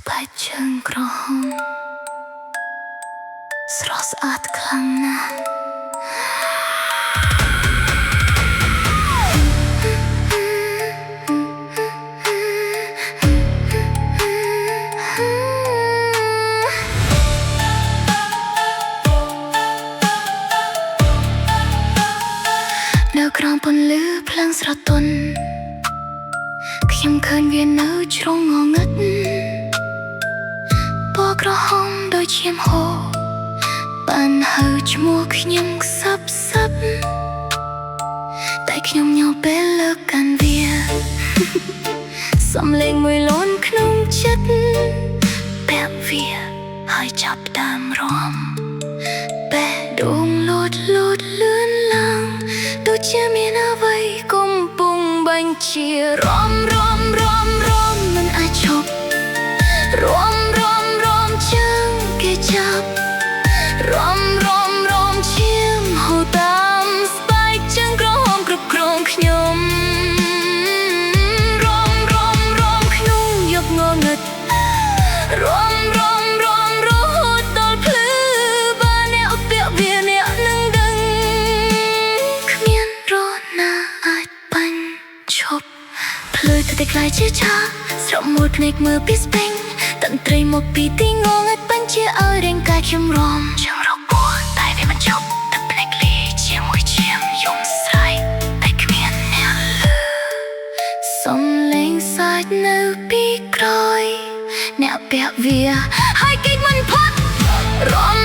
បែកជើងក្រហមស្រស់ស្អាតខ្លាំងណាស់នៅក្រោមពន្លឺភ្លើងស្រទន់ខ្ញុំឃើញវានៅជ្រុងងងឹតពណ៌ក្រហមដូចឈាមហូរបានហើឈ្មោះខ្ញុំខ្សឹបតែខ្ញុំញ៉ៅពេលលើកកាន់វាសំឡេងមួយលន់ក្នុងចិត្តបែបវាហើយចាប់តាមរំបេះដូងលោតលឿនឡើងដូចជាមានអ្វីកំពុងបញ្ជារំមិនអាចឈប់រំជើងគេចាប់រំឈាមហូរតាមស្បែកជើងក្រហមគ្រប់គ្រងខ្ញុំរំខ្ញុំយកងងឹតរហូតដល់ភ្លឺបើអ្នកពាក់វាអ្នកនឹងដឹងគ្មានរណាអាចបញ្ឈប់ភ្លឺទៅតែខ្លាយជាឆាស្រក់មួយភ្នែកមើលពីស្ពេញតន្ត្រីមកពីទីងងឹតបញ្ជាឲ្យរាងកាយខ្ញុំរំជើងរពោះតែវាមិនឈប់ទឹកភ្នែកលីជាមួយឈាមយំស្រែកតែគ្មានអ្នកលឺសំឡេងសាច់នៅពីក្រោយអ្នកពាក់វាហើយគេចមិនផុតរំ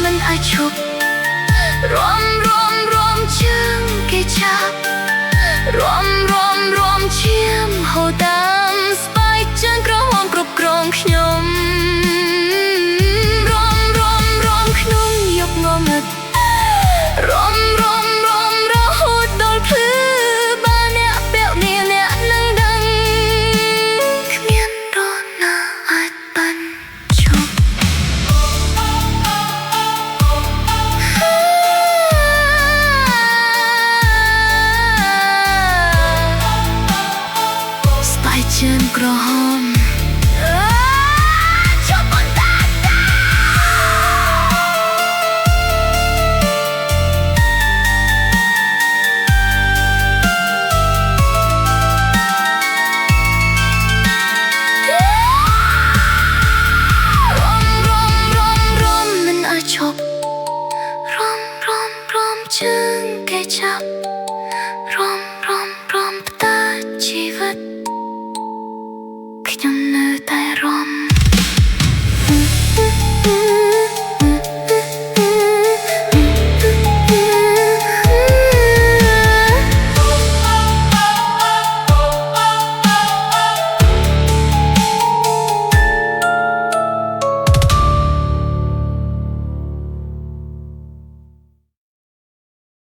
មិនអាចឈប់រំជើងគេចាប់រំឈាមហូរតាមស្បែកជើងក្រហមគ្រប់គ្រងខ្ញុំរំខ្ញុំយកងងឹតរំរហូតដល់ភ្លឺបើអ្នកពាក់វាអ្នកនឹងដឹងគ្មានរណាអាចបញ្ឈប់ស្បែកជើងក្រហម